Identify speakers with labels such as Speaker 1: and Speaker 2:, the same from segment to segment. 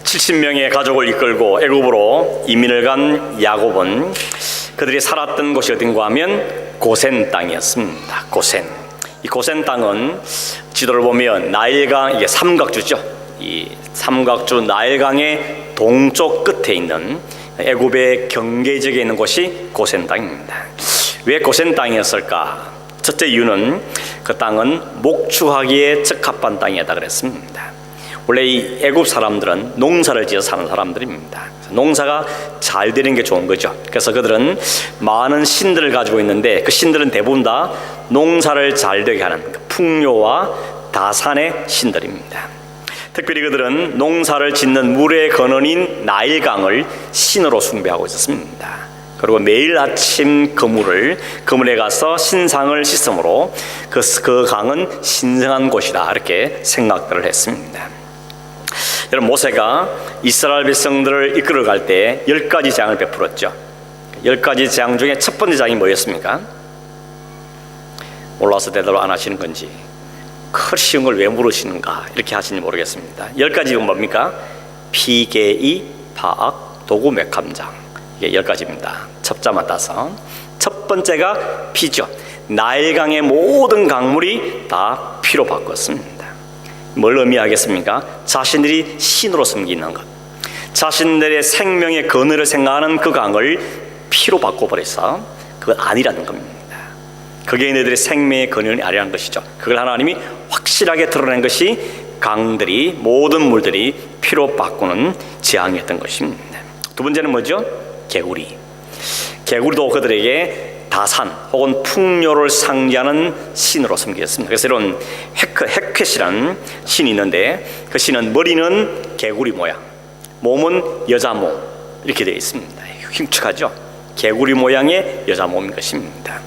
Speaker 1: 70명의 가족을 이끌고 애굽으로 이민을 간 야곱은 그들이 살았던 곳이 어딘가 하면 고센 땅이었습니다. 고센. 이 고센 땅은 지도를 보면 나일강, 이게 삼각주죠. 이 삼각주 나일강의 동쪽 끝에 있는 애굽의 경계지역에 있는 곳이 고센 땅입니다. 왜 고센 땅이었을까? 첫째 이유는 그 땅은 목축하기에 적합한 땅이었다 그랬습니다. 원래 이 애굽 사람들은 농사를 지어 사는 사람들입니다. 농사가 잘 되는 게 좋은 거죠. 그래서 그들은 많은 신들을 가지고 있는데 그 신들은 대부분 다 농사를 잘 되게 하는 풍요와 다산의 신들입니다. 특별히 그들은 농사를 짓는 물의 근원인 나일강을 신으로 숭배하고 있었습니다. 그리고 매일 아침 그물에 가서 신상을 씻으므로 그 강은 신성한 곳이다 이렇게 생각들을 했습니다. 여러분, 모세가 이스라엘 백성들을 이끌어갈 때 10가지 재앙을 베풀었죠. 10가지 재앙 중에 첫 번째 재앙이 뭐였습니까? 몰라서 대답을 안 하시는 건지, 그 쉬운 걸 왜 물으시는가 이렇게 하시는지 모르겠습니다. 10가지가 뭡니까? 피개이, 파악, 도구, 맥함장. 이게 10가지입니다. 첩자만 따서. 첫 번째가 피죠. 나일강의 모든 강물이 다 피로 바꿨습니다. 뭘 의미하겠습니까? 자신들이 신으로 섬기는 것, 자신들의 생명의 근원을 생각하는 그 강을 피로 바꿔버려서 그건 아니라는 겁니다. 그게 너희들의 생명의 근원이 아니라는 것이죠. 그걸 하나님이 확실하게 드러낸 것이 강들이, 모든 물들이 피로 바꾸는 재앙이었던 것입니다. 두 번째는 뭐죠? 개구리. 개구리도 그들에게 다산 혹은 풍요를 상징하는 신으로 섬겼습니다. 그래서 이런 헤켓이라는 신이 있는데 그 신은 머리는 개구리 모양, 몸은 여자 몸 이렇게 되어 있습니다. 흉측하죠? 개구리 모양의 여자 몸인 것입니다.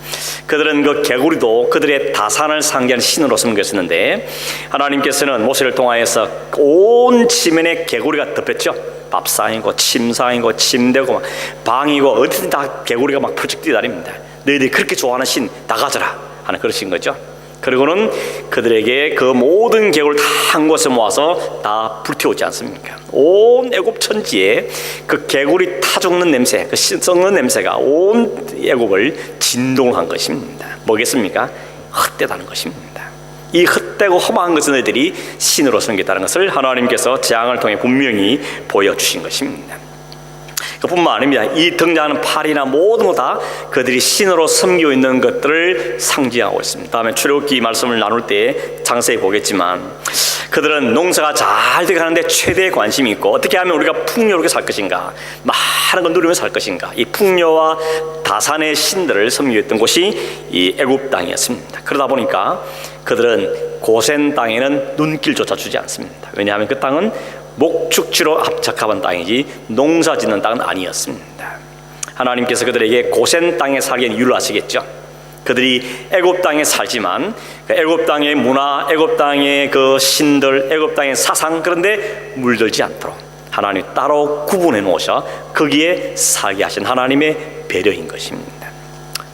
Speaker 1: 그들은 그 개구리도 그들의 다산을 상징하는 신으로 섬겼었는데 하나님께서는 모세를 통하여서 온 지면에 개구리가 덮였죠. 밥상이고 침상이고 침대고 방이고 어디든 다 개구리가 막 펄쩍 뛰어다닙니다. 너희들이 그렇게 좋아하는 신 다 가져라 하는 그러신 거죠. 그리고는 그들에게 그 모든 개구리를 다 한 곳에 모아서 다 불태우지 않습니까? 온 애굽 천지에 그 개구리 타 죽는 냄새, 그 썩는 냄새가 온 애굽을 진동한 것입니다. 뭐겠습니까? 헛되다는 것입니다. 이 헛되고 험한 것은 너희들이 신으로 섬겼다는 것을 하나님께서 재앙을 통해 분명히 보여주신 것입니다. 그뿐만 아닙니다. 이 등장하는 팔이나 모든 것 다 그들이 신으로 섬기고 있는 것들을 상징하고 있습니다. 다음에 출애굽기 말씀을 나눌 때 자세히 보겠지만 그들은 농사가 잘 되게 하는데 최대의 관심이 있고 어떻게 하면 우리가 풍요롭게 살 것인가, 많은 걸 누리며 살 것인가, 이 풍요와 다산의 신들을 섬기고 있던 곳이 이 애굽 땅이었습니다. 그러다 보니까 그들은 고센 땅에는 눈길조차 주지 않습니다. 왜냐하면 그 땅은 목축지로 합작한 땅이지 농사 짓는 땅은 아니었습니다. 하나님께서 그들에게 고센 땅에 살게 한 이유를 아시겠죠? 그들이 애굽 땅에 살지만 애굽 땅의 문화, 애굽 땅의 그 신들, 애굽 땅의 사상, 그런데 물들지 않도록 하나님이 따로 구분해 놓으셔 거기에 살게 하신 하나님의 배려인 것입니다.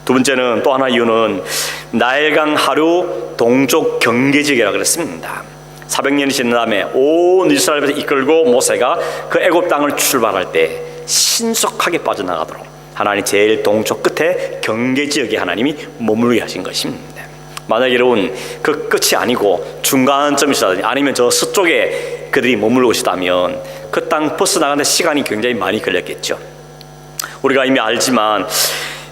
Speaker 1: 두 번째는 또 하나 이유는 나일강 하류 동쪽 경계지역이라고 그랬습니다. 400년이 지난 다음에 온 이스라엘을 이끌고 모세가 그 애굽 땅을 출발할 때 신속하게 빠져나가도록 하나님 제일 동쪽 끝에 경계지역에 하나님이 머물게 하신 것입니다. 만약 여러분 그 끝이 아니고 중간점이시다든지 아니면 저 서쪽에 그들이 머물고 있다면 그 땅 벗어나가는데 시간이 굉장히 많이 걸렸겠죠. 우리가 이미 알지만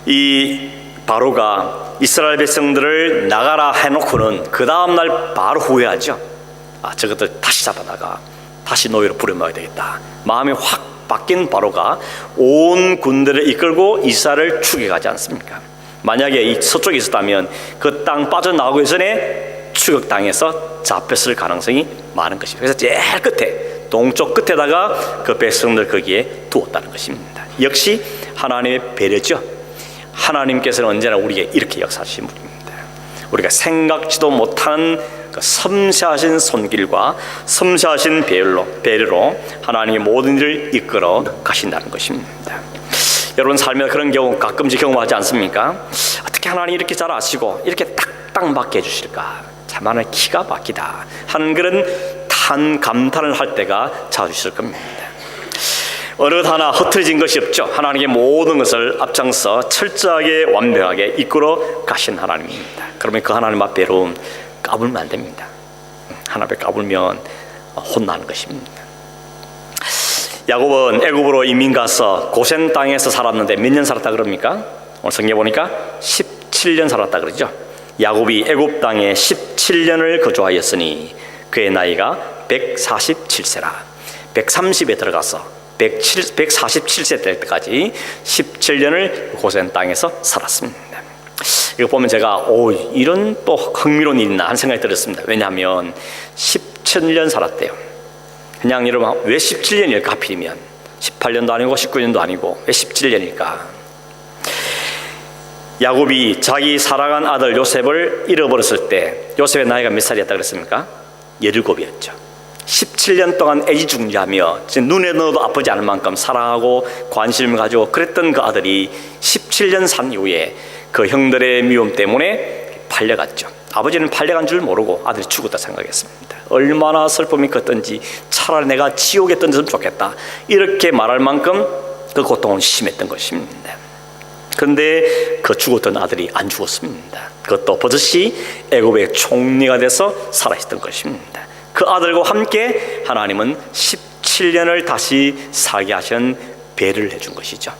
Speaker 1: 이 바로가 이스라엘 백성들을 나가라 해놓고는 그 다음날 바로 후회하죠. 저것들 다시 잡아다가 다시 노예로 부려먹어야 되겠다. 마음이 확 바뀐 바로가 온 군대를 이끌고 이스라엘을 추격하지 않습니까? 만약에 이 서쪽에 있었다면 그 땅 빠져나오기 전에 추격당해서 잡혔을 가능성이 많은 것입니다. 그래서 제일 끝에 동쪽 끝에다가 그 백성들 거기에 두었다는 것입니다. 역시 하나님의 배려죠. 하나님께서는 언제나 우리에게 이렇게 역사하신 분입니다. 우리가 생각지도 못한 그 섬세하신 손길과 섬세하신 배려로 하나님의 모든 일을 이끌어 가신다는 것입니다. 여러분 삶에 그런 경우 가끔씩 경험하지 않습니까? 어떻게 하나님이 이렇게 잘 아시고 이렇게 딱딱 맞게 해주실까? 참 하나님 기가 막히다 하는 그런 감탄을 할 때가 자주 있을 겁니다. 어느 것 하나 흐트러진 것이 없죠. 하나님의 모든 것을 앞장서 철저하게 완벽하게 이끌어 가신 하나님입니다. 그러면 그 하나님 앞에 여러분 까불면 안 됩니다. 하나님 앞에 까불면 혼나는 것입니다. 야곱은 애굽으로 이민 가서 고센 땅에서 살았는데 몇 년 살았다 그럽니까? 오늘 성경에 보니까 17년 살았다 그러죠. 야곱이 애굽 땅에 17년을 거주하였으니 그의 나이가 147세라. 130에 들어가서 147세 될 때까지 17년을 고센 땅에서 살았습니다. 이거 보면 제가 이런 또 흥미로운 일이 있나 하는 생각이 들었습니다. 왜냐하면 17년 살았대요. 그냥 여러분 왜 17년일까 하필이면 18년도 아니고 19년도 아니고 왜 17년일까? 야곱이 자기 사랑한 아들 요셉을 잃어버렸을 때 요셉의 나이가 몇 살이었다 그랬습니까? 17이었죠. 17년 동안 애지중지하며 눈에 넣어도 아프지 않을 만큼 사랑하고 관심을 가지고 그랬던 그 아들이 17년 산 이후에 그 형들의 미움 때문에 팔려갔죠. 아버지는 팔려간 줄 모르고 아들이 죽었다 생각했습니다. 얼마나 슬픔이 컸던지 차라리 내가 지옥에 던졌으면 좋겠다 이렇게 말할 만큼 그 고통은 심했던 것입니다. 그런데 그 죽었던 아들이 안 죽었습니다. 그것도 버젓이 애굽의 총리가 돼서 살아있던 것입니다. 그 아들과 함께 하나님은 17년을 다시 살게 하신 배를 해준 것이죠.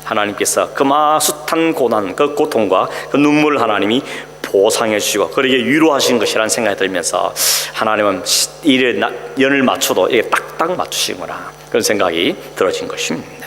Speaker 1: 하나님께서 그 숱한 고난, 그 고통과 그 눈물을 하나님이 보상해 주시고 그에게 위로하신 것이라는 생각이 들면서 하나님은 일에 연을 맞춰도 이게 딱딱 맞추시구나 그런 생각이 들어진 것입니다.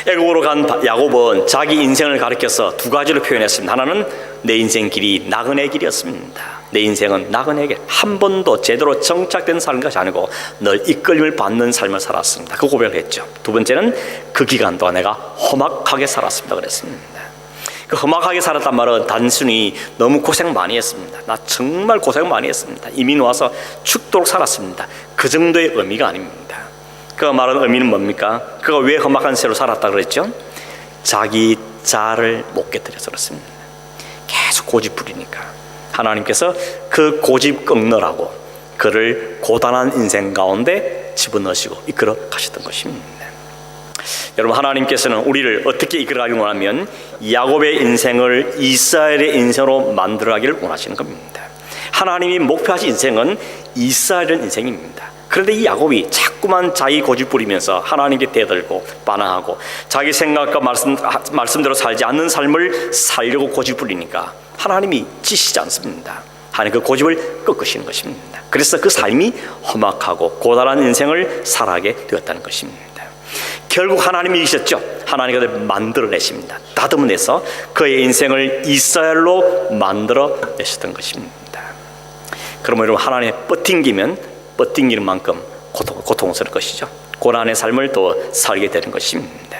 Speaker 1: 애굽으로 간 야곱은 자기 인생을 가리켜서 두 가지로 표현했습니다. 하나는 내 인생 길이 나그네 길이었습니다. 내 인생은 나그네 길, 한 번도 제대로 정착된 삶인 것이 아니고 늘 이끌림을 받는 삶을 살았습니다. 그 고백을 했죠. 두 번째는 그 기간 동안 내가 험악하게 살았습니다 그랬습니다. 그 험악하게 살았단 말은 단순히 너무 고생 많이 했습니다. 나 정말 고생 많이 했습니다. 이민 와서 죽도록 살았습니다. 그 정도의 의미가 아닙니다. 그 말하는 의미는 뭡니까? 그가 왜 험악한 세로 살았다 그랬죠? 자기 자아를 못 깨뜨려서 그렇습니다. 계속 고집 부리니까 하나님께서 그 고집 꺾느라고 그를 고단한 인생 가운데 집어넣으시고 이끌어 가셨던 것입니다. 여러분, 하나님께서는 우리를 어떻게 이끌어가기를 원하면 야곱의 인생을 이스라엘의 인생으로 만들어가기를 원하시는 겁니다. 하나님이 목표하신 인생은 이스라엘의 인생입니다. 그런데 이 야곱이 자꾸만 자기 고집 부리면서 하나님께 대들고 반항하고 자기 생각과 말씀대로 살지 않는 삶을 살려고 고집 부리니까 하나님이 지시지 않습니다. 하나님 그 고집을 꺾으시는 것입니다. 그래서 그 삶이 험악하고 고단한 인생을 살아가게 되었다는 것입니다. 결국 하나님이 이기셨죠. 하나님이 그를 만들어내십니다. 다듬어내서 그의 인생을 이스라엘로 만들어내셨던 것입니다. 그러면 여러분, 하나님의 버팅기는 만큼 고통스러울 것이죠. 고난의 삶을 또 살게 되는 것입니다.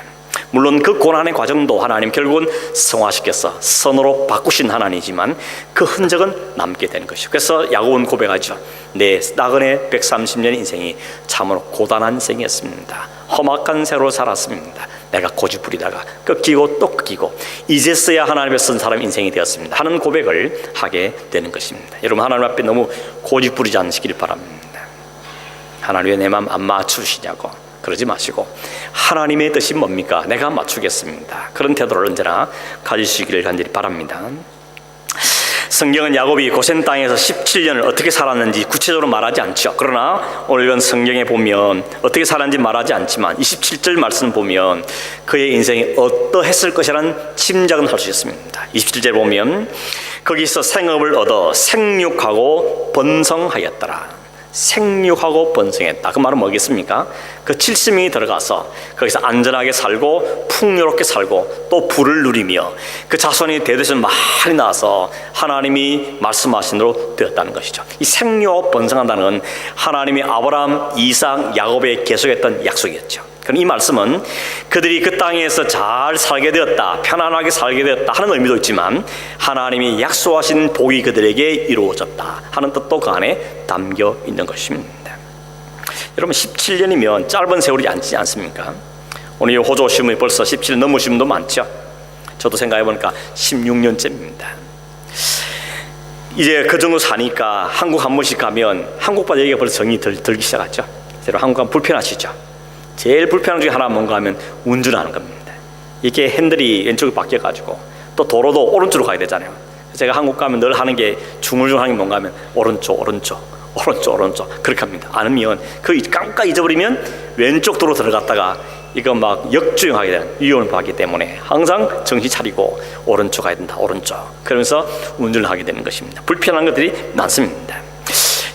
Speaker 1: 물론 그 고난의 과정도 하나님 결국은 성화시켜서 선으로 바꾸신 하나님이지만 그 흔적은 남게 되는 것이죠. 그래서 야곱은 고백하죠. 내 나그네 130년 인생이 참으로 고단한 인생이었습니다. 험악한 세로 살았습니다. 내가 고집 부리다가 꺾이고 또 꺾이고 이제서야 하나님의 쓴 사람 인생이 되었습니다 하는 고백을 하게 되는 것입니다. 여러분, 하나님 앞에 너무 고집 부리지 않으시길 바랍니다. 하나님 왜 내 마음 안 맞추시냐고 그러지 마시고 하나님의 뜻이 뭡니까? 내가 맞추겠습니다. 그런 태도를 언제나 가지시기를 간절히 바랍니다. 성경은 야곱이 고센 땅에서 17년을 어떻게 살았는지 구체적으로 말하지 않죠. 그러나 오늘 성경에 보면 어떻게 살았는지 말하지 않지만 27절 말씀 보면 그의 인생이 어떠했을 것이라는 짐작은 할 수 있습니다. 27절 보면 거기서 생업을 얻어 생육하고 번성하였더라. 생육하고 번성했다. 그 말은 뭐겠습니까? 그 70명이 들어가서 거기서 안전하게 살고 풍요롭게 살고 또 부를 누리며 그 자손이 대대손 많이 나와서 하나님이 말씀하신 대로 되었다는 것이죠. 이 생육하고 번성한다는 건 하나님이 아브라함, 이삭, 야곱에 계속했던 약속이었죠. 그럼 이 말씀은 그들이 그 땅에서 잘 살게 되었다, 편안하게 살게 되었다 하는 의미도 있지만 하나님이 약속하신 복이 그들에게 이루어졌다 하는 뜻도 그 안에 담겨 있는 것입니다. 여러분, 17년이면 짧은 세월이 아니지 않습니까? 오늘 호조 시험이 벌써 17년 넘으신 분도 많죠. 저도 생각해보니까 16년째입니다. 이제 그 정도 사니까 한국 한 번씩 가면 한국과 얘기가 벌써 정이 들기 시작하죠. 한국 가면 불편하시죠. 제일 불편한 중에 하나가 뭔가 하면 운전하는 겁니다. 이게 핸들이 왼쪽에 바뀌어가지고 또 도로도 오른쪽으로 가야 되잖아요. 제가 한국 가면 늘 하는 게 중얼중얼하는 게 뭔가 하면 오른쪽 그렇게 합니다. 아니면 그 깜빡 잊어버리면 왼쪽 도로 들어갔다가 이거 막 역주행하게 되는 위험을 받기 때문에 항상 정신 차리고 오른쪽 가야 된다. 오른쪽. 그러면서 운전을 하게 되는 것입니다. 불편한 것들이 많습니다.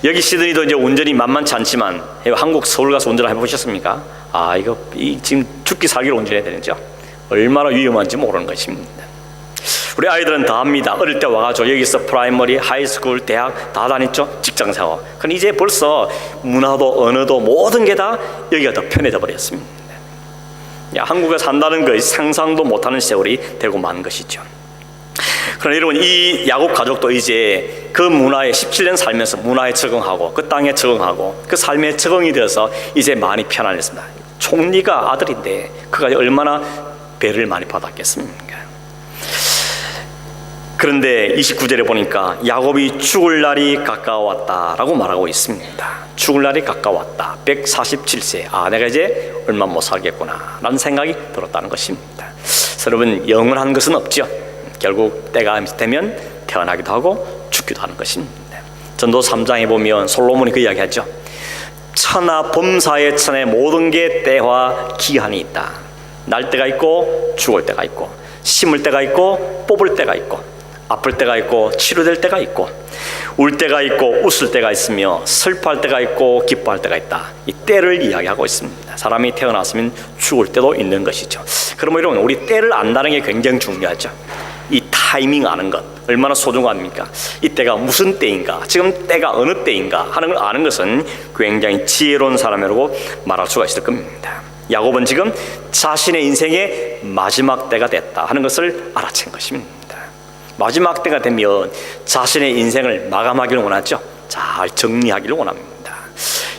Speaker 1: 여기 시드니도 이제 운전이 만만치 않지만 한국 서울 가서 운전을 해보셨습니까? 이거 지금 죽기 살기로 운전해야 되는죠. 얼마나 위험한지 모르는 것입니다. 우리 아이들은 다 합니다. 어릴 때 와가지고 여기서 프라이머리, 하이스쿨, 대학 다 다녔죠. 직장생활. 근데 이제 벌써 문화도 언어도 모든 게 다 여기가 더 편해져 버렸습니다. 한국에 산다는 것이 상상도 못하는 세월이 되고 만 것이죠. 그러나 여러분, 이 야곱 가족도 이제 그 문화에 17년 살면서 문화에 적응하고 그 땅에 적응하고 그 삶에 적응이 되어서 이제 많이 편안했습니다. 총리가 아들인데 그가 얼마나 배를 많이 받았겠습니까? 그런데 29절에 보니까 야곱이 죽을 날이 가까웠다라고 말하고 있습니다. 죽을 날이 가까웠다. 147세. 내가 이제 얼마 못 살겠구나 라는 생각이 들었다는 것입니다. 여러분, 영원한 것은 없죠. 결국 때가 되면 태어나기도 하고 죽기도 하는 것입니다. 전도 3장에 보면 솔로몬이 그 이야기하죠. 천하 범사의 천에 모든 게 때와 기한이 있다. 날 때가 있고 죽을 때가 있고, 심을 때가 있고 뽑을 때가 있고, 아플 때가 있고 치료될 때가 있고, 울 때가 있고 웃을 때가 있으며 슬퍼할 때가 있고 기뻐할 때가 있다. 이 때를 이야기하고 있습니다. 사람이 태어났으면 죽을 때도 있는 것이죠. 그러면 여러분, 우리 때를 안다는 게 굉장히 중요하죠. 이 타이밍 아는 것 얼마나 소중합니까? 이 때가 무슨 때인가, 지금 때가 어느 때인가 하는 걸 아는 것은 굉장히 지혜로운 사람이라고 말할 수가 있을 겁니다. 야곱은 지금 자신의 인생의 마지막 때가 됐다 하는 것을 알아챈 것입니다. 마지막 때가 되면 자신의 인생을 마감하기를 원하죠. 잘 정리하기를 원합니다.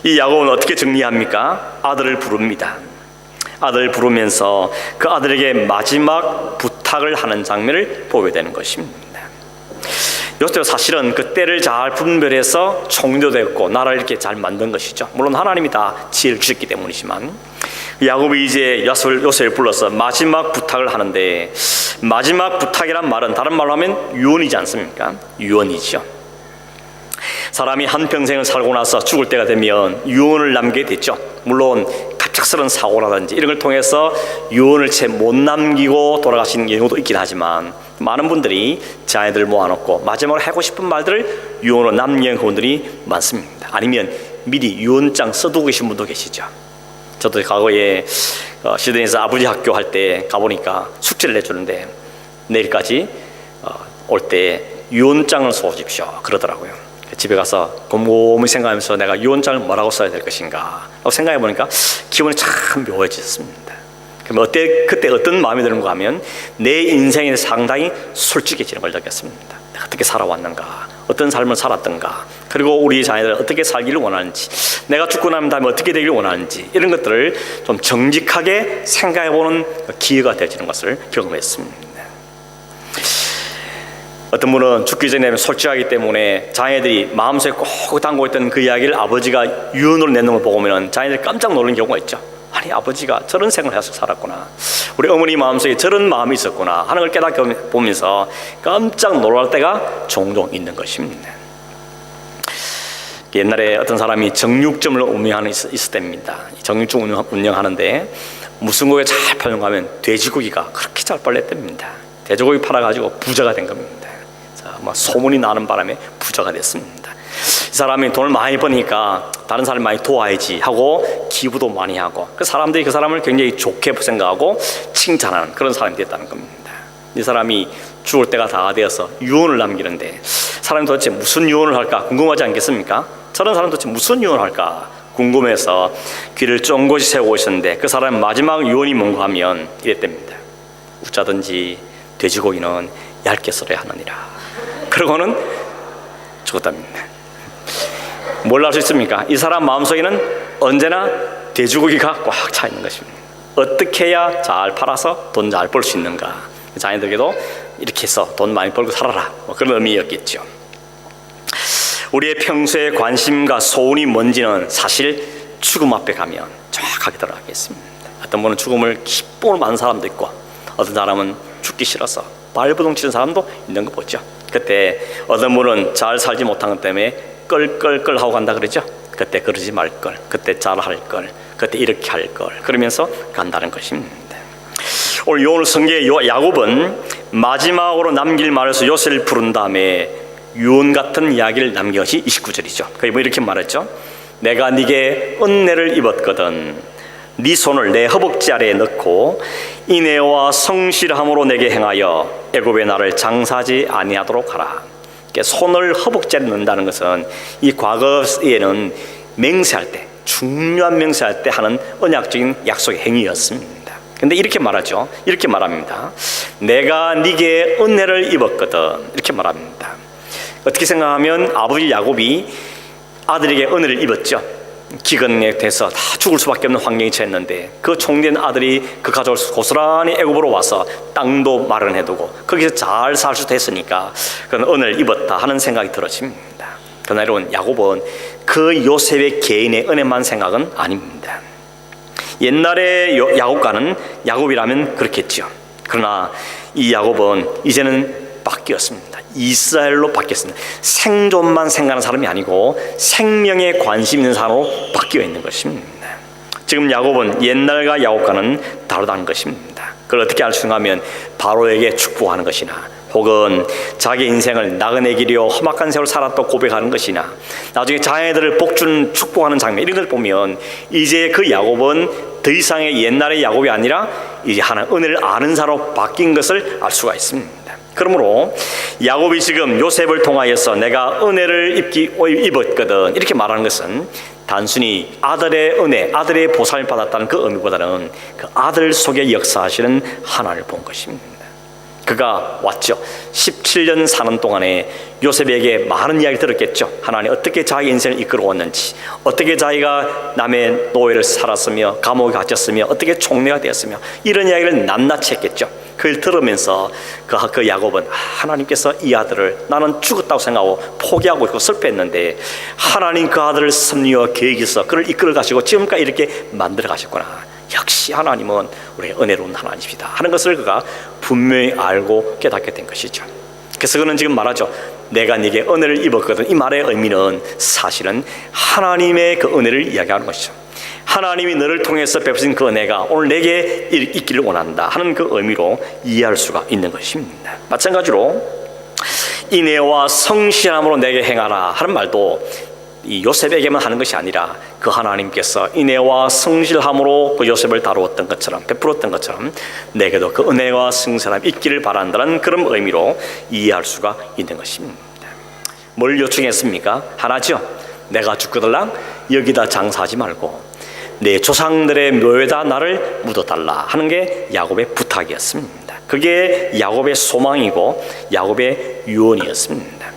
Speaker 1: 이 야곱은 어떻게 정리합니까? 아들을 부릅니다. 아들을 부르면서 그 아들에게 마지막 부탁을 하는 장면을 보게 되는 것입니다. 요셉도 사실은 그 때를 잘 분별해서 총리되었고 나라를 이렇게 잘 만든 것이죠. 물론 하나님이 다 지혜를 주셨기 때문이지만, 야곱이 이제 요셉을 불러서 마지막 부탁을 하는데, 마지막 부탁이란 말은 다른 말로 하면 유언이지 않습니까? 유언이죠. 사람이 한평생을 살고 나서 죽을 때가 되면 유언을 남기게 됐죠. 물론 갑작스러운 사고라든지 이런 걸 통해서 유언을 채 못 남기고 돌아가시는 경우도 있긴 하지만, 많은 분들이 자녀들을 모아놓고 마지막으로 하고 싶은 말들을 유언으로 남기는 분들이 많습니다. 아니면 미리 유언장 써두고 계신 분도 계시죠. 저도 과거에 시드니에서 아버지 학교 할 때 가보니까 숙제를 내주는데 내일까지 올 때 유언장을 써주십시오 그러더라고요. 집에 가서 곰곰이 생각하면서 내가 유언장을 뭐라고 써야 될 것인가 라고 생각해 보니까 기분이 참 묘해졌습니다. 그럼 그때 어떤 마음이 드는가 하면 내 인생에 상당히 솔직해지는 걸 느꼈습니다. 내가 어떻게 살아왔는가, 어떤 삶을 살았던가, 그리고 우리 자녀들 어떻게 살기를 원하는지, 내가 죽고 난 다음에 어떻게 되기를 원하는지, 이런 것들을 좀 정직하게 생각해보는 기회가 되어지는 것을 경험했습니다. 어떤 분은 죽기 전에 솔직하기 때문에 자녀들이 마음속에 꼭 담고 있던 그 이야기를 아버지가 유언으로 내는 걸 보면 자녀들이 깜짝 놀라는 경우가 있죠. 아니, 아버지가 저런 생각을 해서 살았구나, 우리 어머니 마음속에 저런 마음이 있었구나 하는 걸 깨닫게 보면서 깜짝 놀랄 때가 종종 있는 것입니다. 옛날에 어떤 사람이 정육점을 운영하는 있을 때입니다. 정육점 운영하는데 무슨 고기가 잘 팔는가 하면 돼지고기가 그렇게 잘 팔렸답니다. 돼지고기 팔아가지고 부자가 된 겁니다. 소문이 나는 바람에 부자가 됐습니다. 이 사람이 돈을 많이 버니까 다른 사람을 많이 도와야지 하고 기부도 많이 하고, 그 사람들이 그 사람을 굉장히 좋게 생각하고 칭찬하는 그런 사람이 됐다는 겁니다. 이 사람이 죽을 때가 다 되어서 유언을 남기는데 사람이 도대체 무슨 유언을 할까 궁금하지 않겠습니까? 저런 사람 도대체 무슨 유언을 할까 궁금해서 귀를 쫑긋이 세우고 있었는데, 그 사람의 마지막 유언이 뭔가 하면 이랬답니다. 웃자든지 돼지고기는 얇게 썰어야 하느니라. 그러고는 죽었답니다. 뭘 알 수 있습니까? 이 사람 마음속에는 언제나 돼지고기가 꽉 차 있는 것입니다. 어떻게 해야 잘 팔아서 돈 잘 벌 수 있는가, 자녀들에게도 이렇게 해서 돈 많이 벌고 살아라, 그런 의미였겠죠. 우리의 평소의 관심과 소원이 뭔지는 사실 죽음 앞에 가면 정확하게 들어가겠습니다. 어떤 분은 죽음을 기쁨으로 맞는 사람도 있고, 어떤 사람은 죽기 싫어서 발버둥 치는 사람도 있는 거 보죠. 그때 어떤 분은 잘 살지 못한 것 때문에 끌끌끌 하고 간다 그러죠. 그때 그러지 말 걸, 그때 잘 할 걸, 그때 이렇게 할 걸, 그러면서 간다는 것입니다. 오늘 성경의 야곱은 마지막으로 남길 말에서 요셉을 부른 다음에 유언 같은 이야기를 남긴 것이 29절이죠. 그게 뭐 이렇게 말했죠. 내가 네게 은혜를 입었거든 네 손을 내 허벅지 아래에 넣고 인애와 성실함으로 내게 행하여 애굽에 나를 장사하지 아니하도록 하라. 손을 허벅지에 넣는다는 것은 이 과거에는 맹세할 때, 중요한 맹세할 때 하는 언약적인 약속의 행위였습니다. 근데 이렇게 말하죠. 이렇게 말합니다. 내가 네게 은혜를 입었거든 이렇게 말합니다. 어떻게 생각하면 아버지 야곱이 아들에게 은혜를 입었죠. 기근에 돼서 다 죽을 수밖에 없는 환경에 처했는데 그 총된 아들이 그 가족을 고스란히 애굽으로 와서 땅도 마련해두고 거기서 잘 살 수 됐으니까 그건 은혜를 입었다 하는 생각이 들어집니다. 그러나 여러분, 야곱은 그 요셉의 개인의 은혜만 생각은 아닙니다. 옛날에 야곱과는 야곱이라면 그렇겠죠. 그러나 이 야곱은 이제는 바뀌었습니다. 이스라엘로 바뀌었습니다. 생존만 생각하는 사람이 아니고 생명에 관심 있는 사람으로 바뀌어 있는 것입니다. 지금 야곱은 옛날과 야곱과는 다르다는 것입니다. 그걸 어떻게 알 수 있냐면 바로에게 축복하는 것이나 혹은 자기 인생을 나그네 길이요 험악한 세월 살았다고 고백하는 것이나 나중에 자녀들을 복주는 축복하는 장면, 이런 걸 보면 이제 그 야곱은 더 이상의 옛날의 야곱이 아니라 이제 하나님 은혜를 아는 사람으로 바뀐 것을 알 수가 있습니다. 그러므로 야곱이 지금 요셉을 통하여서 내가 은혜를 입었거든 이렇게 말하는 것은 단순히 아들의 은혜, 아들의 보상을 받았다는 그 의미보다는 그 아들 속에 역사하시는 하나님을 본 것입니다. 그가 왔죠. 17년 사는 동안에 요셉에게 많은 이야기 들었겠죠. 하나님 어떻게 자기 인생을 이끌어왔는지, 어떻게 자기가 남의 노예를 살았으며 감옥에 갇혔으며 어떻게 총리가 되었으며 이런 이야기를 낱낱이 했겠죠. 그걸 들으면서 그 야곱은 하나님께서 이 아들을 나는 죽었다고 생각하고 포기하고 있고 슬퍼했는데 하나님 그 아들을 섭리와 계획이 있어 그를 이끌어 가시고 지금까지 이렇게 만들어 가셨구나. 역시 하나님은 우리의 은혜로운 하나님이시다 하는 것을 그가 분명히 알고 깨닫게 된 것이죠. 그래서 그는 지금 말하죠. 내가 네게 은혜를 입었거든. 이 말의 의미는 사실은 하나님의 그 은혜를 이야기하는 것이죠. 하나님이 너를 통해서 베푸신 그 은혜가 오늘 내게 있기를 원한다 하는 그 의미로 이해할 수가 있는 것입니다. 마찬가지로 인애와 성실함으로 내게 행하라 하는 말도 이 요셉에게만 하는 것이 아니라 그 하나님께서 인애와 성실함으로 그 요셉을 다루었던 것처럼 베풀었던 것처럼 내게도 그 은혜와 성실함이 있기를 바란다는 그런 의미로 이해할 수가 있는 것입니다. 뭘 요청했습니까? 하나죠. 내가 죽거들랑 여기다 장사하지 말고 내 조상들의 묘에다 나를 묻어달라 하는 게 야곱의 부탁이었습니다. 그게 야곱의 소망이고 야곱의 유언이었습니다.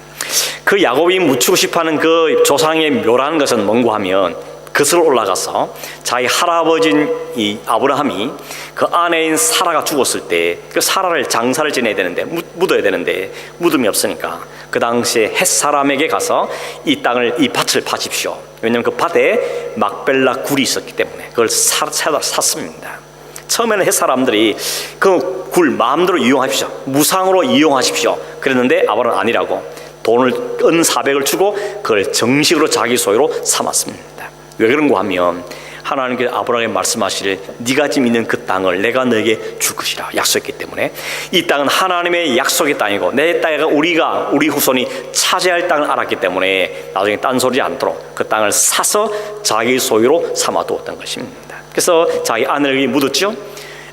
Speaker 1: 그 야곱이 묻히고 싶어하는 그 조상의 묘라는 것은 뭔가 하면 그슬 올라가서 자기 할아버지인 이 아브라함이 그 아내인 사라가 죽었을 때 그 사라를 장사를 지내야 되는데 묻어야 되는데 무덤이 없으니까 그 당시에 헷 사람에게 가서 이 밭을 파십시오. 왜냐하면 그 밭에 막벨라 굴이 있었기 때문에 그걸 샀습니다. 처음에는 헷 사람들이 그 굴 마음대로 이용하십시오, 무상으로 이용하십시오 그랬는데 아브라함은 아니라고 돈을 은 400을 주고 그걸 정식으로 자기 소유로 삼았습니다. 왜 그런가 하면 하나님께서 아브라함에게 말씀하시길 네가 지금 있는 그 땅을 내가 너에게 줄 것이라 약속했기 때문에 이 땅은 하나님의 약속의 땅이고 내 땅에 우리 후손이 차지할 땅을 알았기 때문에 나중에 딴소리지 않도록 그 땅을 사서 자기 소유로 삼아두었던 것입니다. 그래서 자기 아내를 묻었죠.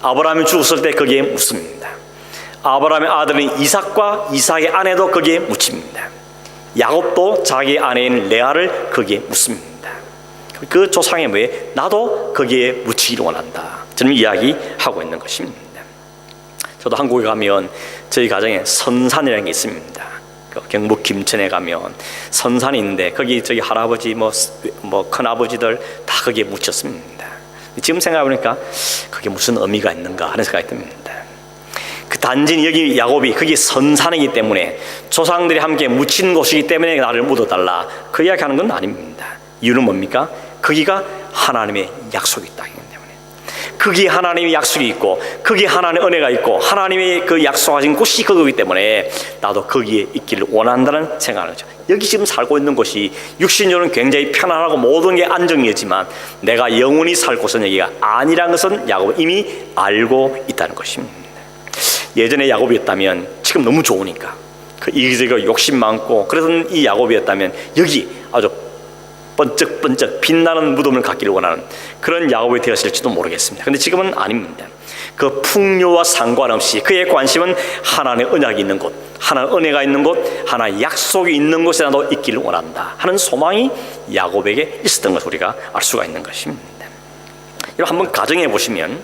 Speaker 1: 아브라함이 죽었을 때 거기에 묻습니다. 아브라함의 아들인 이삭과 이삭의 아내도 거기에 묻힙니다. 야곱도 자기 아내인 레아를 거기에 묻습니다. 그 조상의 묘에 나도 거기에 묻히기를 원한다. 저는 이야기하고 있는 것입니다. 저도 한국에 가면 저희 가정에 선산이라는 게 있습니다. 경북 김천에 가면 선산이 있는데 거기 저기 할아버지 뭐 큰아버지들 다 거기에 묻혔습니다. 지금 생각해보니까 그게 무슨 의미가 있는가 하는 생각이 듭니다. 그 단지 여기 야곱이 거기 선산이기 때문에 조상들이 함께 묻힌 곳이기 때문에 나를 묻어달라 그 이야기하는 건 아닙니다. 이유는 뭡니까? 거기가 하나님의 약속이 땅이기 때문에, 거기에 하나님의 약속이 있고 거기에 하나님의 은혜가 있고 하나님의 그 약속하신 곳이 그거기 때문에 나도 거기에 있기를 원한다는 생각을 하죠. 여기 지금 살고 있는 곳이 육신적으로는 굉장히 편안하고 모든 게 안정이지만 내가 영원히 살 곳은 여기가 아니라는 것은 야곱은 이미 알고 있다는 것입니다. 예전에 야곱이었다면 지금 너무 좋으니까 그 이기적이고 욕심 많고 그래서 이 야곱이었다면 여기 아주 번쩍번쩍 빛나는 무덤을 갖기를 원하는 그런 야곱이 되었을지도 모르겠습니다. 그런데 지금은 아닙니다. 그 풍요와 상관없이 그의 관심은 하나님의 언약이 있는 곳, 하나님의 은혜가 있는 곳, 하나님의 약속이 있는 곳에 나도 있기를 원한다 하는 소망이 야곱에게 있었던 것을 우리가 알 수가 있는 것입니다. 여러분 한번 가정해 보시면,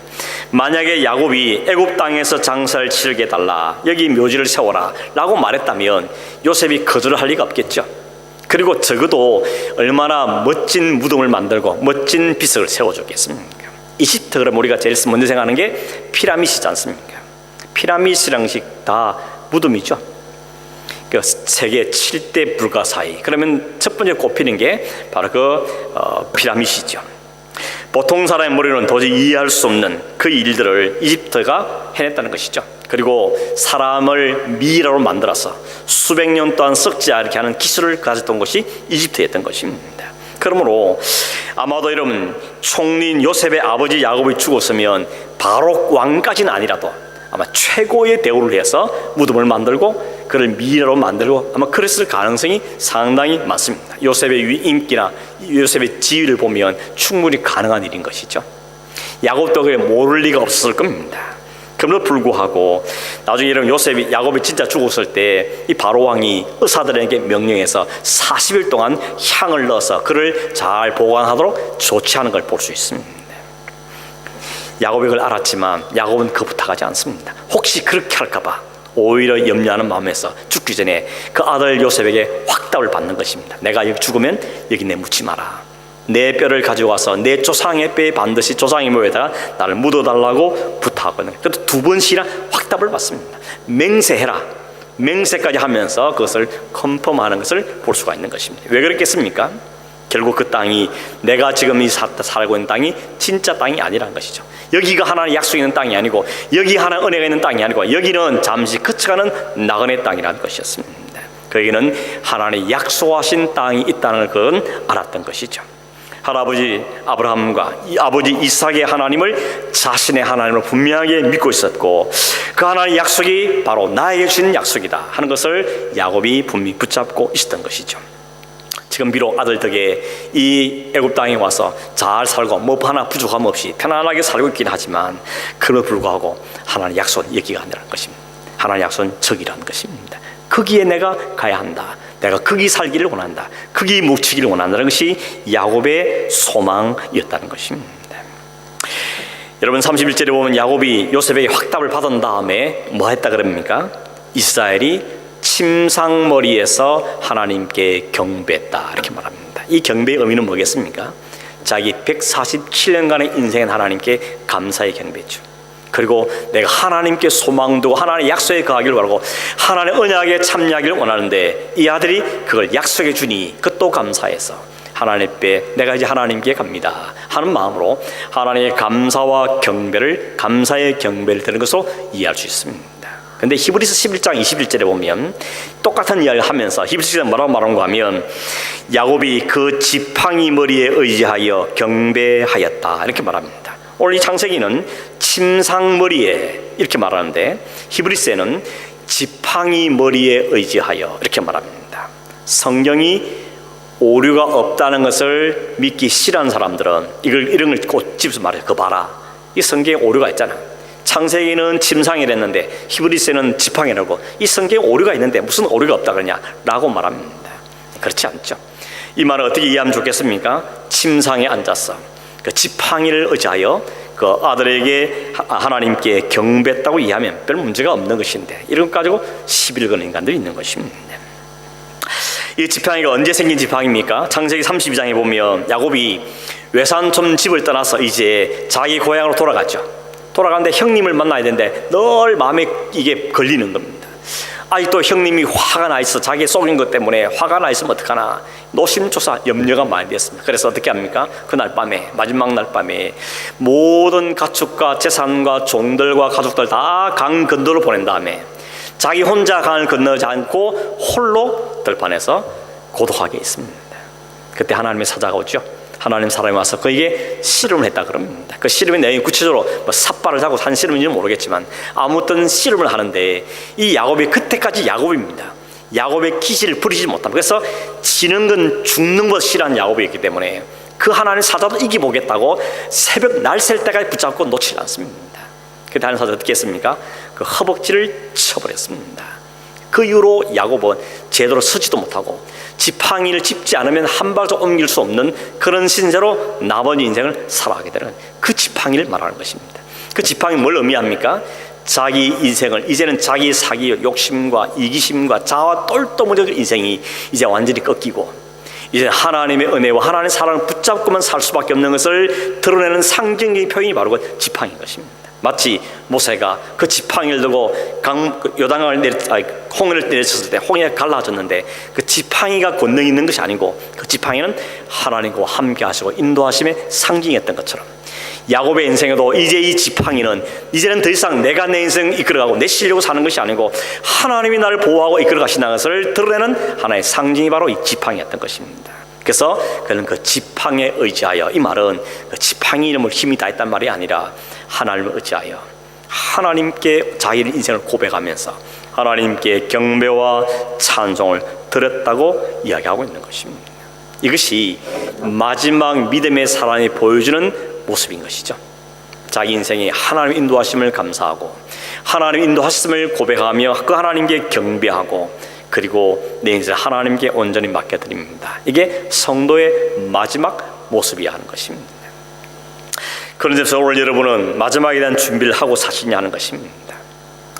Speaker 1: 만약에 야곱이 애굽 땅에서 장사를 치르게 해달라, 여기 묘지를 세워라 라고 말했다면 요셉이 거절을 할 리가 없겠죠. 그리고 적어도 얼마나 멋진 무덤을 만들고 멋진 비석을 세워줬겠습니까? 이집트 그럼 우리가 제일 먼저 생각하는 게 피라미드이지 않습니까? 피라미드랑 다 무덤이죠. 그 세계 7대 불가사의, 그러면 첫 번째 꼽히는 게 바로 피라미드이죠. 보통 사람의 머리로는 도저히 이해할 수 없는 그 일들을 이집트가 해냈다는 것이죠. 그리고 사람을 미이라로 만들어서 수백 년 동안 썩지 않게 하는 기술을 가졌던 것이 이집트였던 것입니다. 그러므로 아마도 여러분 총리인 요셉의 아버지 야곱이 죽었으면 바로 왕까지는 아니라도 아마 최고의 대우를 해서 무덤을 만들고 그를 미이라로 만들고 아마 그랬을 가능성이 상당히 많습니다. 요셉의 인기나 요셉의 지위를 보면 충분히 가능한 일인 것이죠. 야곱도 그게 모를 리가 없었을 겁니다. 그럼에도 불구하고 나중에 이런 야곱이 진짜 죽었을 때 이 바로 왕이 의사들에게 명령해서 40일 동안 향을 넣어서 그를 잘 보관하도록 조치하는 걸 볼 수 있습니다. 야곱이 그걸 알았지만 야곱은 그 부탁하지 않습니다. 혹시 그렇게 할까봐 오히려 염려하는 마음에서 죽기 전에 그 아들 요셉에게 확답을 받는 것입니다. 내가 여기 죽으면 여기 묻지 마라. 내 뼈를 가져와서 내 조상의 뼈에 반드시 조상의 묘에다가 나를 묻어달라고 부탁하거든요. 그래도 두 번씩이나 확답을 받습니다. 맹세해라. 맹세까지 하면서 그것을 컨펌하는 것을 볼 수가 있는 것입니다. 왜 그랬겠습니까? 결국 그 땅이 내가 지금 살고 있는 땅이 진짜 땅이 아니라는 것이죠. 여기가 하나님의 약속이 있는 땅이 아니고 여기 하나님의 은혜가 있는 땅이 아니고 여기는 잠시 그쳐가는 나그네 땅이라는 것이었습니다. 거기는 하나님의 약속하신 땅이 있다는 건 알았던 것이죠. 할아버지 아브라함과 아버지 이삭의 하나님을 자신의 하나님을 분명하게 믿고 있었고 그 하나님의 약속이 바로 나에게 주신 약속이다 하는 것을 야곱이 분명히 붙잡고 있었던 것이죠. 지금 비록 아들 덕에 이 애굽 땅에 와서 잘 살고 뭐 하나 부족함 없이 편안하게 살고 있긴 하지만 그럼에도 불구하고 하나님의 약속은 여기가 아니라는 것입니다. 하나님의 약속은 저기라는 것입니다. 거기에 내가 가야 한다. 내가 거기 살기를 원한다. 거기 묵히기를 원한다는 것이 야곱의 소망이었다는 것입니다. 여러분 31절에 보면 야곱이 요셉에게 확답을 받은 다음에 뭐 했다 그럽니까? 이스라엘이 침상머리에서 하나님께 경배했다 이렇게 말합니다. 이 경배의 의미는 뭐겠습니까? 자기 147년간의 인생은 하나님께 감사의 경배죠. 그리고 내가 하나님께 소망 두고 하나님의 약속에 거하기를 바라고 하나님의 언약에 참여하기를 원하는데 이 아들이 그걸 약속해 주니 그것도 감사해서 하나님께 내가 이제 하나님께 갑니다 하는 마음으로 하나님의 감사와 경배를 감사의 경배를 드리는 것으로 이해할 수 있습니다. 그런데 히브리서 11장 21절에 보면 똑같은 이야기를 하면서 히브리서에서 뭐라고 말하는가 하면 야곱이 그 지팡이 머리에 의지하여 경배하였다 이렇게 말합니다. 오늘 이 창세기는 침상머리에 이렇게 말하는데 히브리서에는 지팡이 머리에 의지하여 이렇게 말합니다. 성경이 오류가 없다는 것을 믿기 싫어하는 사람들은 이런 걸 꼭 집어서 말해요. 그거 봐라, 이 성경에 오류가 있잖아. 창세기는 침상이랬는데 히브리서에는 지팡이라고. 이 성경에 오류가 있는데 무슨 오류가 없다 그러냐 라고 말합니다. 그렇지 않죠. 이 말을 어떻게 이해하면 좋겠습니까? 침상에 앉았어 그 지팡이를 의지하여 그 아들에게 하나님께 경배했다고 이해하면 별 문제가 없는 것인데 이런 것 가지고 시비를 거는 인간들이 있는 것입니다. 이 지팡이가 언제 생긴 지팡이입니까? 창세기 32장에 보면 야곱이 외삼촌 집을 떠나서 이제 자기 고향으로 돌아갔죠. 돌아가는데 형님을 만나야 되는데 늘 마음에 이게 걸리는 겁니다. 아직도 형님이 화가 나 있어. 자기 속인 것 때문에 화가 나 있으면 어떡하나. 노심초사 염려가 많이 됐습니다. 그래서 어떻게 합니까? 그날 밤에, 마지막 날 밤에 모든 가축과 재산과 종들과 가족들 다 강 건너로 보낸 다음에 자기 혼자 강을 건너지 않고 홀로 들판에서 고독하게 있습니다. 그때 하나님의 사자가 오죠. 하나님 사람이 와서 그에게 씨름을 했다 그럽니다. 그 씨름의 내용이 구체적으로 뭐 삿발을 잡고 한 씨름인지는 모르겠지만 아무튼 씨름을 하는데 이 야곱이 그때까지 야곱입니다. 야곱의 기질을 부리지 못합니다. 그래서 지는 건 죽는 것을 싫어하는 야곱이었기 때문에 그 하나님 사자도 이기보겠다고 새벽 날 샐 때까지 붙잡고 놓치지 않습니다. 그때 하나님 사자가 어떻게 했습니까? 그 허벅지를 쳐버렸습니다. 그 이후로 야곱은 제대로 서지도 못하고 지팡이를 짚지 않으면 한 발도 옮길 수 없는 그런 신세로 나머지 인생을 살아가게 되는 그 지팡이를 말하는 것입니다. 그 지팡이 뭘 의미합니까? 자기 인생을 이제는 자기 사기 욕심과 이기심과 자아 똘똘무적인 인생이 이제 완전히 꺾이고 이제 하나님의 은혜와 하나님의 사랑을 붙잡고만 살 수밖에 없는 것을 드러내는 상징적인 표현이 바로 그 지팡이인 것입니다. 마치 모세가 그 지팡이를 두고 요단강을 홍해를 내렸을 때 홍해가 갈라졌는데 그 지팡이가 권능이 있는 것이 아니고 그 지팡이는 하나님과 함께 하시고 인도하심의 상징이었던 것처럼 야곱의 인생에도 이제 이 지팡이는 이제는 더 이상 내가 내 인생 이끌어가고 내 실력으로 사는 것이 아니고 하나님이 나를 보호하고 이끌어가신다는 것을 드러내는 하나의 상징이 바로 이 지팡이였던 것입니다. 그래서 그는 그 지팡이에 의지하여, 이 말은 그 지팡이 이름을 힘이 다 있단 말이 아니라 하나님을 의지하여 하나님께 자기의 인생을 고백하면서 하나님께 경배와 찬송을 드렸다고 이야기하고 있는 것입니다. 이것이 마지막 믿음의 사람이 보여주는 모습인 것이죠. 자기 인생에 하나님의 인도하심을 감사하고 하나님의 인도하심을 고백하며 그 하나님께 경배하고 그리고 내 인생을 하나님께 온전히 맡겨드립니다. 이게 성도의 마지막 모습이야 하는 것입니다. 그런 점에서 오늘 여러분은 마지막에 대한 준비를 하고 사시냐 하는 것입니다.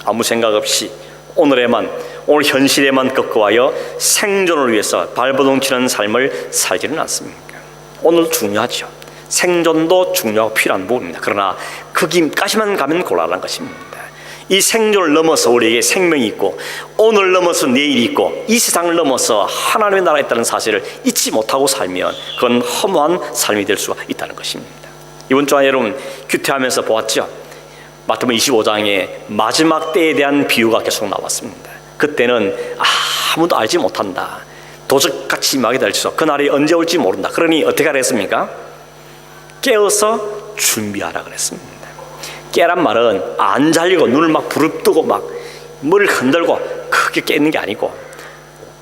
Speaker 1: 아무 생각 없이 오늘 현실에만 꺾어와여 생존을 위해서 발버둥치는 삶을 살지는 않습니까? 오늘 중요하죠. 생존도 중요하고 필요한 부분입니다. 그러나 거기까지만 가면 곤란한 것입니다. 이 생존을 넘어서 우리에게 생명이 있고 오늘 넘어서 내일이 있고 이 세상을 넘어서 하나님의 나라에 있다는 사실을 잊지 못하고 살면 그건 허무한 삶이 될 수가 있다는 것입니다. 이번 주에 여러분 규태하면서 보았죠. 마태복음 25장에 마지막 때에 대한 비유가 계속 나왔습니다. 그때는 아무도 알지 못한다. 도적같이 임하게 될지도 그날이 언제 올지 모른다. 그러니 어떻게 하라 했습니까? 깨어서 준비하라 그랬습니다. 깨란 말은 안 잘리고 눈을 막 부릅뜨고 막 머리를 흔들고 크게 깨는 게 아니고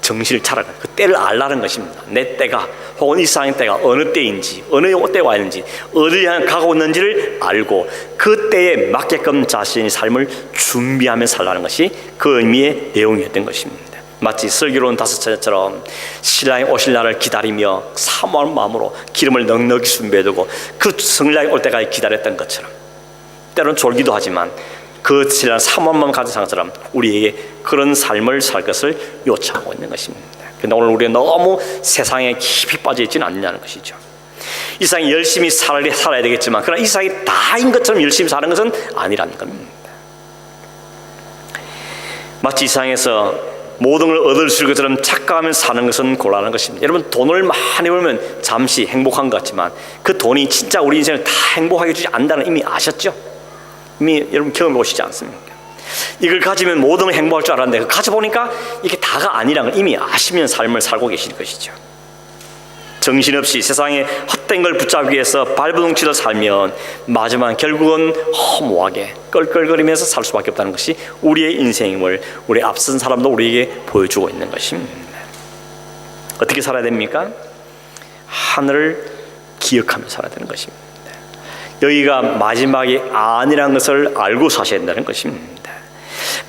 Speaker 1: 정신을 차려라. 그 때를 알라는 것입니다. 내 때가 혹은 이 세상의 때가 어느 때인지 어느 때에 와 있는지 어디를 향해 가고 있는지를 알고 그 때에 맞게끔 자신의 삶을 준비하며 살라는 것이 그 의미의 내용이었던 것입니다. 마치 슬기로운 다섯째처럼 신랑이 오실 날을 기다리며 사모하는 마음으로 기름을 넉넉히 준비해두고 그 성령이 올 때까지 기다렸던 것처럼 때로는 졸기도 하지만 그 신랑 사모하는 마음 가진 사람처럼 우리에게 그런 삶을 살 것을 요청하고 있는 것입니다. 그런데 오늘 우리가 너무 세상에 깊이 빠져 있지는 않느냐는 것이죠. 이 세상에 열심히 살아야 되겠지만 그러나 이 세상이 다인 것처럼 열심히 사는 것은 아니라는 겁니다. 마치 이 세상에서 모든 걸 얻을 수 있는 것처럼 착각하며 사는 것은 곤란한 것입니다. 여러분 돈을 많이 벌면 잠시 행복한 것 같지만 그 돈이 진짜 우리 인생을 다 행복하게 해주지 않는다는 이미 아셨죠? 이미 여러분 경험해 보시지 않습니까? 이걸 가지면 모든 걸 행복할 줄 알았는데 가져보니까 이게 다가 아니라는 걸 이미 아시면 삶을 살고 계신 것이죠. 정신없이 세상에 헛된 걸 붙잡기 위해서 발버둥치듯 살면 마지막 결국은 허무하게 껄껄거리면서 살 수밖에 없다는 것이 우리의 인생임을 우리 앞선 사람도 우리에게 보여주고 있는 것입니다. 어떻게 살아야 됩니까? 하늘을 기억하며 살아야 되는 것입니다. 여기가 마지막이 아니라는 것을 알고 사셔야 된다는 것입니다.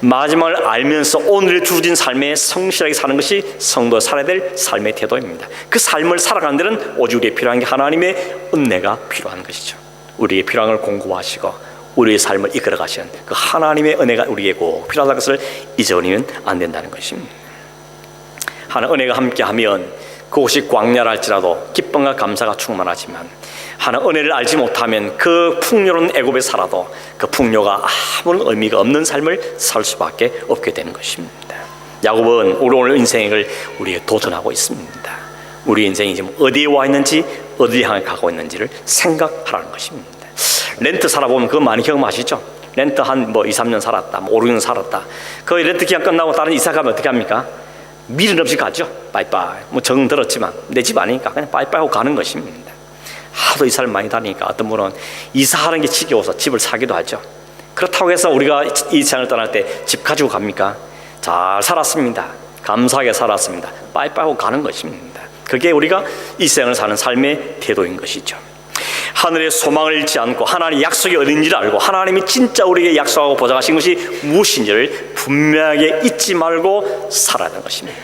Speaker 1: 마지막을 알면서 오늘의 주어진 삶에 성실하게 사는 것이 성도가 살아야 될 삶의 태도입니다. 그 삶을 살아가는 데는 오직 우리에게 필요한 게 하나님의 은혜가 필요한 것이죠. 우리에게 필요한 걸 공급하시고 우리의 삶을 이끌어 가시는 그 하나님의 은혜가 우리에게 꼭 필요하다는 것을 잊어버리면 안 된다는 것입니다. 하나님 은혜가 함께하면 그곳이 광야랄지라도 기쁨과 감사가 충만하지만 하나님 은혜를 알지 못하면 그 풍요로운 애굽에 살아도 그 풍요가 아무런 의미가 없는 삶을 살 수밖에 없게 되는 것입니다. 야곱은 우리 오늘 인생을 우리에게 도전하고 있습니다. 우리 인생이 지금 어디에 와 있는지, 어디에 향해 가고 있는지를 생각하라는 것입니다. 렌트 살아보면 그거 많이 경험하시죠? 렌트 한 2, 3년 살았다, 5, 6년 살았다. 그 렌트 기간 끝나고 다른 이사 가면 어떻게 합니까? 미련 없이 가죠. 빠이빠이. 정 들었지만 내 집 아니니까 그냥 빠이빠이 하고 가는 것입니다. 하도 이사를 많이 다니니까 어떤 분은 이사하는 게 지겨워서 집을 사기도 하죠. 그렇다고 해서 우리가 이 세상을 떠날 때 집 가지고 갑니까? 잘 살았습니다. 감사하게 살았습니다. 빠이빠이 하고 가는 것입니다. 그게 우리가 이 세상을 사는 삶의 태도인 것이죠. 하늘의 소망을 잃지 않고 하나님의 약속이 어딘지를 알고 하나님이 진짜 우리에게 약속하고 보장하신 것이 무엇인지를 분명하게 잊지 말고 살아야 하는 것입니다.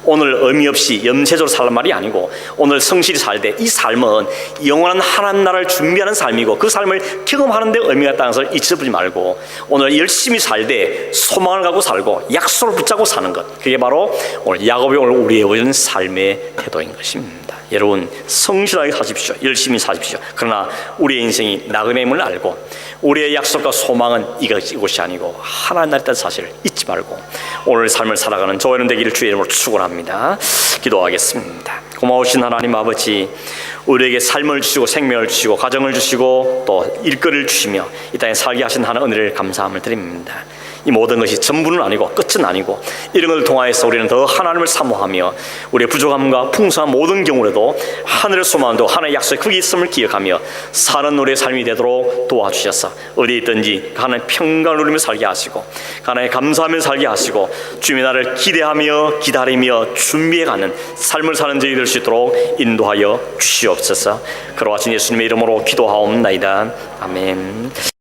Speaker 1: 오늘 의미 없이 염세적으로 살란 말이 아니고 오늘 성실히 살 때 이 삶은 영원한 하나님 나라를 준비하는 삶이고 그 삶을 경험하는 데 의미가 있다는 것을 잊어버리지 말고 오늘 열심히 살 때 소망을 갖고 살고 약속을 붙잡고 사는 것, 그게 바로 오늘 야곱이 오늘 우리에게 보여주는 삶의 태도인 것입니다. 여러분 성실하게 사십시오. 열심히 사십시오. 그러나 우리의 인생이 나그네임을 알고 우리의 약속과 소망은 이것이 아니고 하나님 나라의 사실을 잊지 말고 오늘 삶을 살아가는 저희는 되기를 주의 이름으로 축원합니다. 기도하겠습니다. 고마우신 하나님 아버지, 우리에게 삶을 주시고 생명을 주시고 가정을 주시고 또 일거리를 주시며 이 땅에 살게 하신 하나님 은혜를 감사함을 드립니다. 이 모든 것이 전부는 아니고 끝은 아니고 이런 것을 통하여서 우리는 더 하나님을 사모하며 우리의 부족함과 풍성한 모든 경우에도 하늘의 소망도 하나님의 약속의 크기 있음을 기억하며 사는 우리의 삶이 되도록 도와주셔서 어디 있든지 하나님의 평강을 누리며 살게 하시고 하나님의 감사하며 살게 하시고 주님의 날을 기대하며 기다리며 준비해가는 삶을 사는 저희 될 수 있도록 인도하여 주시옵소서. 그러하신 예수님의 이름으로 기도하옵나이다. 아멘.